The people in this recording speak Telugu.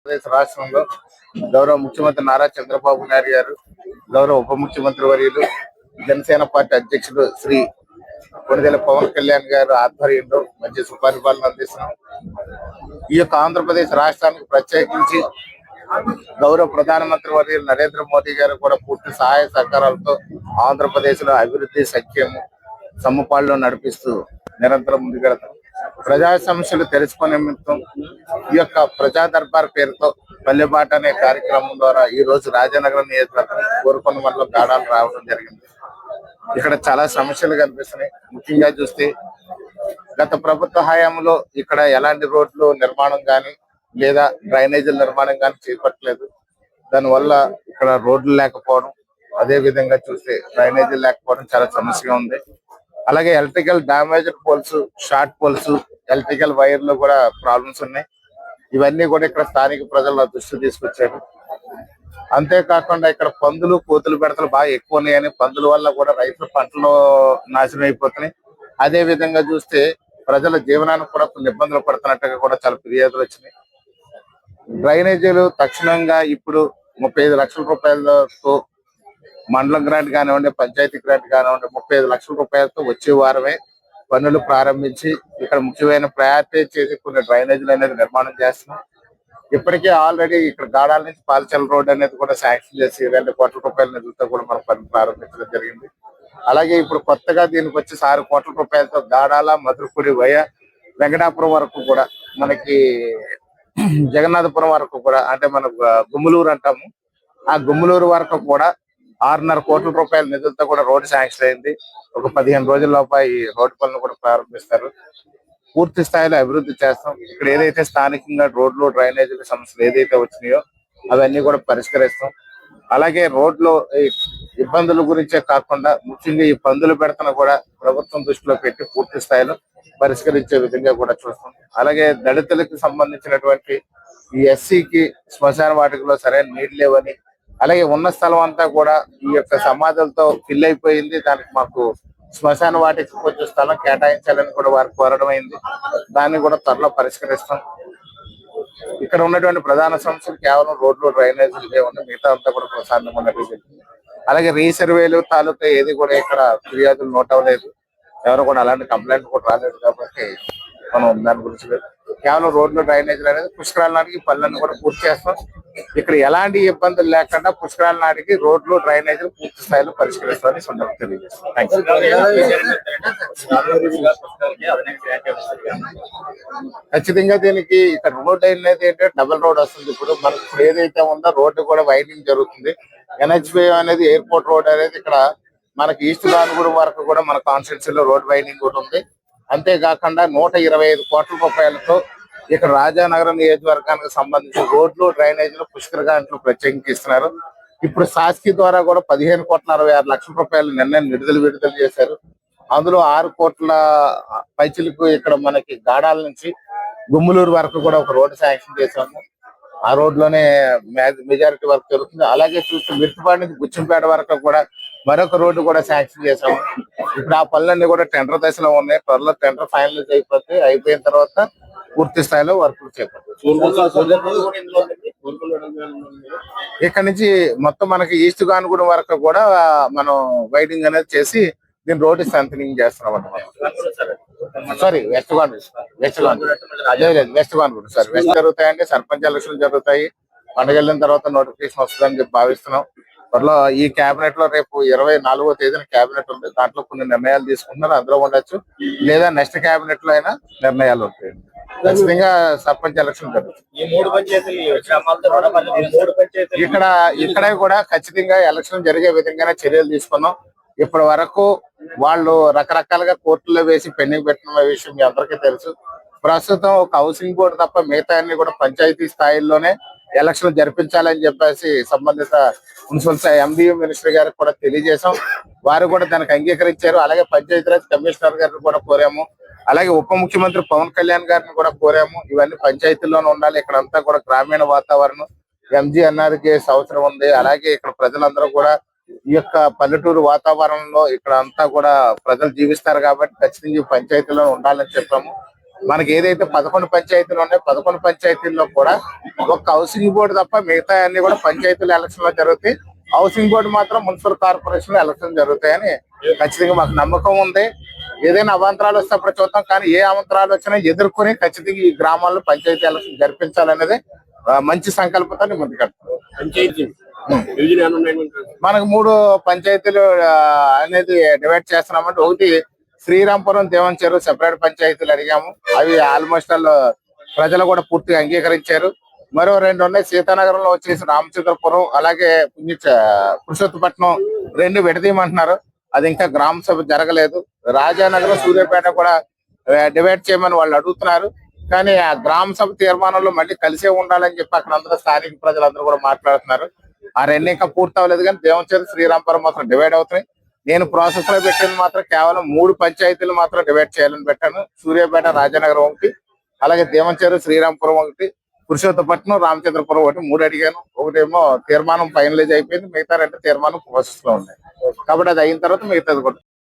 ఆంధ్రప్రదేశ్ రాష్ట్రంలో గౌరవ ముఖ్యమంత్రి నారా చంద్రబాబు నాయుడు గారు, గౌరవ ఉప ముఖ్యమంత్రి వర్యులు, జనసేన పార్టీ అధ్యక్షుడు శ్రీ కొణిదెల పవన్ కళ్యాణ్ గారు ఆధ్వర్యంలో మంచి సుపరిపాలన అందిస్తున్నాం. ఈ యొక్క ఆంధ్రప్రదేశ్ రాష్ట్రానికి ప్రత్యేకించి గౌరవ ప్రధానమంత్రి వర్యులు నరేంద్ర మోదీ గారు కూడా పూర్తి సహాయ సహకారాలతో ఆంధ్రప్రదేశ్ లో అభివృద్ధి సంక్షేమం సమపాల్లో నడిపిస్తూ నిరంతరం ముందుకెళ్తాం. ప్రజా సమస్యలు తెలుసుకునే నిమిత్తం ఈ యొక్క ప్రజా దర్బార్ పేరుతో పల్లెబాట అనే కార్యక్రమం ద్వారా ఈ రోజు రాజానగరం నియోజకవర్గం కోరుకొండ మండలం గాడాలు రావడం జరిగింది. ఇక్కడ చాలా సమస్యలు కనిపిస్తున్నాయి. ముఖ్యంగా చూస్తే గత ప్రభుత్వ హయాంలో ఇక్కడ ఎలాంటి రోడ్లు నిర్మాణం కానీ లేదా డ్రైనేజీల నిర్మాణం కానీ చేపట్టలేదు. దానివల్ల ఇక్కడ రోడ్లు లేకపోవడం, అదే విధంగా చూస్తే డ్రైనేజీలు లేకపోవడం చాలా సమస్యగా ఉంది. అలాగే electrical damaged poles, short poles, electrical వైర్లు కూడా ప్రాబ్లమ్స్ ఉన్నాయి. ఇవన్నీ కూడా ఇక్కడ స్థానిక ప్రజల దృష్టి తీసుకొచ్చారు. అంతేకాకుండా ఇక్కడ పందులు, కోతులు బెడతలు బాగా ఎక్కువ ఉన్నాయని, పందుల వల్ల కూడా రైతుల పంటలు నాశనం అయిపోతున్నాయి. అదే విధంగా చూస్తే ప్రజల జీవనానికి కూడా కొన్ని ఇబ్బందులు పడుతున్నట్టుగా కూడా చాలా ఫిర్యాదులు వచ్చినాయి. డ్రైనేజీలు తక్షణంగా ఇప్పుడు 35 లక్షల రూపాయలతో మండలం గ్రాంట్ కానివ్వండి, పంచాయతీ గ్రాంట్ కానివ్వండి, 35 లక్షల రూపాయలతో వచ్చే వారమే పనులు ప్రారంభించి ఇక్కడ ముఖ్యమైన ప్రయారిటీ చేసి కొన్ని డ్రైనేజీలు అనేది నిర్మాణం చేస్తున్నాం. ఇప్పటికే ఆల్రెడీ ఇక్కడ గాడాల నుంచి పాలచల్ రోడ్ అనేది కూడా శాంక్షన్ చేసి 2 కోట్ల రూపాయల నిధులతో కూడా మనం పనులు ప్రారంభించడం జరిగింది. అలాగే ఇప్పుడు కొత్తగా దీనికి వచ్చి 6 కోట్ల రూపాయలతో గాడాల, మధురపూడి వయ వెంకటాపురం వరకు కూడా మనకి జగన్నాథపురం వరకు కూడా, అంటే మన గుమ్మలూరు అంటాము, ఆ గుమ్మలూరు వరకు కూడా 6.5 కోట్ల రూపాయల నిధులతో కూడా రోడ్డు శాంక్షన్ అయింది. ఒక 15 రోజుల్లోపు ఈ రోడ్డు పనులు కూడా ప్రారంభిస్తారు. పూర్తి స్థాయిలో అభివృద్ధి చేస్తాం. ఇక్కడ ఏదైతే స్థానికంగా రోడ్లు, డ్రైనేజీల సమస్యలు ఏదైతే వచ్చినాయో అవన్నీ కూడా పరిష్కరిస్తాం. అలాగే రోడ్లు ఇబ్బందుల గురించే కాకుండా ముఖ్యంగా ఈ పందులు పెడతను కూడా ప్రభుత్వం దృష్టిలో పెట్టి పూర్తి స్థాయిలో పరిష్కరించే విధంగా కూడా చూస్తాం. అలాగే దళితులకు సంబంధించినటువంటి ఈ ఎస్సీకి శ్మశాన వాటికలో సరైన నీళ్లు లేవని, అలాగే ఉన్న స్థలం అంతా కూడా ఈ యొక్క సమాధులతో ఫిల్ అయిపోయింది, దానికి మాకు శ్మశాన వాటికి కొంచెం స్థలం కేటాయించాలని కూడా వారు కోరడం అయింది. దాన్ని కూడా త్వరలో పరిష్కరిస్తాం. ఇక్కడ ఉన్నటువంటి ప్రధాన సమస్యలు కేవలం రోడ్లు, డ్రైనేజీలు ఉన్నాయి. మిగతా అంతా కూడా ప్రశాంతంగా ఉన్నట్టు. అలాగే రీసర్వేలు తాలూకా ఏది కూడా ఇక్కడ ఫిర్యాదులు నోట్ అవ్వలేదు. ఎవరు కూడా అలాంటి కంప్లైంట్ కూడా రాలేదు. కాబట్టి మనం దాని గురించి కేవలం రోడ్లు, డ్రైనేజీలు అనేది పుష్కరాల నాటికి పనులన్నీ కూడా పూర్తి చేస్తాం. ఇక్కడ ఎలాంటి ఇబ్బందులు లేకుండా పుష్కరాల నాటికి రోడ్లు, డ్రైనేజీలు పూర్తి స్థాయిలో పరిష్కరిస్తామని సందర్భంగా తెలియజేస్తాం. ఖచ్చితంగా దీనికి ఇక్కడ రోడ్ అనేది ఏంటంటే డబుల్ రోడ్ వస్తుంది. ఇప్పుడు మనకు ఏదైతే ఉందో రోడ్డు కూడా వైడింగ్ జరుగుతుంది. NH5 అనేది ఎయిర్పోర్ట్ రోడ్ అనేది ఇక్కడ మనకి ఈస్ట్ గానుగూడెం వరకు కూడా మన కాన్స్టిట్యూన్సీలో రోడ్ వైడింగ్ కూడా ఉంది. అంతేకాకుండా 125 కోట్ల రూపాయలతో ఇక్కడ రాజానగరం నియోజకవర్గానికి సంబంధించిన రోడ్లు, డ్రైనేజీలు పుష్కర గంటలు ప్రత్యేకించి ఇస్తున్నారు. ఇప్పుడు శాసకి ద్వారా కూడా 15,66,00,000 రూపాయలు నిన్న విడుదల చేశారు. అందులో 6 కోట్ల పైచిలకు ఇక్కడ మనకి గాడాల నుంచి గుమ్మలూరు వరకు కూడా ఒక రోడ్డు శాంక్షన్ చేశాము. ఆ రోడ్లోనే మెజారిటీ వర్క్ జరుగుతుంది. అలాగే చూస్తే మిర్చిపాడు నుంచి గుచ్చింపేట వరకు కూడా మరొక రోడ్డు కూడా శాంక్షన్ చేశాము. ఇప్పుడు ఆ పనులన్నీ కూడా టెండర్ దశలో ఉన్నాయి. త్వరలో టెండర్ ఫైనలైజ్ అయిపోయిన తర్వాత పూర్తి స్థాయిలో వర్కులు చేపడతారు. ఇక్కడ నుంచి మొత్తం మనకి ఈస్ట్ గానుగూడెం వరకు కూడా మనం వైడింగ్ అనేది చేసి దీని రోడ్డు స్ట్రెంథనింగ్ చేస్తున్నాం అన్నమాట. Sorry west Ganugudem sir. West జరుగుతాయండి. సర్పంచ్ ఎలక్షన్లు జరుగుతాయి. పండుగ వెళ్ళిన తర్వాత నోటిఫికేషన్ వస్తుందని చెప్పి భావిస్తున్నాం. త్వరలో ఈ కేబినెట్ లో రేపు 24వ తేదీన కేబినెట్ ఉంది. దాంట్లో కొన్ని నిర్ణయాలు తీసుకుంటున్నారు. అందులో ఉండొచ్చు, లేదా నెక్స్ట్ కేబినెట్ లో అయినా నిర్ణయాలు ఉంటాయి. ఖచ్చితంగా సర్పంచ్ ఎలక్షన్ జరుగుతుంది. ఇక్కడ కూడా ఖచ్చితంగా ఎలక్షన్ జరిగే విధంగానే చర్యలు తీసుకున్నాం. ఇప్పటి వరకు వాళ్ళు రకరకాలుగా కోర్టులో వేసి పెండింగ్ పెట్టిన విషయం మీ అందరికీ తెలుసు. ప్రస్తుతం ఒక హౌసింగ్ బోర్డు తప్ప మిగతా అన్ని కూడా పంచాయతీ స్థాయిల్లోనే ఎలక్షన్ జరిపించాలని చెప్పేసి సంబంధిత మున్సిపల్ MDU మినిస్టర్ గారికి కూడా తెలియజేశాం. వారు కూడా దానికి అంగీకరించారు. అలాగే పంచాయతీరాజ్ కమిషనర్ గారిని కూడా కోరాము. అలాగే ఉప ముఖ్యమంత్రి పవన్ కళ్యాణ్ గారిని కూడా కోరాము. ఇవన్నీ పంచాయతీల్లోనే ఉండాలి. ఇక్కడంతా కూడా గ్రామీణ వాతావరణం, MGNRGS అవసరం ఉంది. అలాగే ఇక్కడ ప్రజలందరూ కూడా ఈ యొక్క పల్లెటూరు వాతావరణంలో ఇక్కడ అంతా కూడా ప్రజలు జీవిస్తారు కాబట్టి ఖచ్చితంగా పంచాయతీలో ఉండాలని చెప్పాము. మనకి ఏదైతే 11 పంచాయతీలు ఉన్నాయో 11 పంచాయతీల్లో కూడా ఒక్క హౌసింగ్ బోర్డు తప్ప మిగతా అన్ని కూడా పంచాయతీల ఎలక్షన్ లో జరుగుతాయి. హౌసింగ్ బోర్డు మాత్రం మున్సిపల్ కార్పొరేషన్ లో ఎలక్షన్ జరుగుతాయని ఖచ్చితంగా మాకు నమ్మకం ఉంది. ఏదైనా అవాంతరాలు వస్తే అప్పుడు చూద్దాం, కానీ ఏ అవాంతరాలు వచ్చినా ఎదుర్కొని ఖచ్చితంగా ఈ గ్రామాల్లో పంచాయతీ ఎలక్షన్ జరిపించాలనేది మంచి సంకల్పంతో ముందుకెళ్తాం. పంచాయతీ డివిజన్ ఏమన్నా ఉన్నాయంటారు? మనకు 3 పంచాయతీలు అనేది డివైడ్ చేస్తున్నామంటే, ఒకటి శ్రీరాంపురం దేవంచెరు సెపరేట్ పంచాయతీలు అడిగాము. అవి ఆల్మోస్ట్ ప్రజలు కూడా పూర్తిగా అంగీకరించారు. మరో 2 ఉన్నాయి. సీతానగరంలో వచ్చేసి రామచంద్రపురం, అలాగే పురుషోత్తపట్నం 2 విడదీయమంటున్నారు. అది ఇంకా గ్రామ సభ జరగలేదు. రాజానగరం సూర్యాపేట కూడా డివైడ్ చేయమని వాళ్ళు అడుగుతున్నారు. కానీ ఆ గ్రామ సభ తీర్మానంలో మళ్ళీ కలిసే ఉండాలని చెప్పి అక్కడ అందరూ స్థానిక ప్రజలందరూ కూడా మాట్లాడుతున్నారు. ఆ 2 ఇంకా పూర్తి అవ్వలేదు, కానీ దేవంచెరు శ్రీరాంపురం మాత్రం డివైడ్ అవుతున్నాయి. నేను ప్రాసెస్ లో పెట్టింది మాత్రం కేవలం 3 పంచాయతీలు మాత్రం డివైడ్ చేయాలని పెట్టాను. సూర్యాపేట రాజానగరం ఒకటి, అలాగే దేవంచెరు శ్రీరాంపురం ఒకటి, పురుషోత్తపట్నం రామచంద్రపురం ఒకటి 3 అడిగాను. ఒకటేమో తీర్మానం ఫైనలైజ్ అయిపోయింది, మిగతా 2 తీర్మానం ప్రాసెస్ లో ఉన్నాయి. కాబట్టి అది అయిన తర్వాత మిగతాది కూడా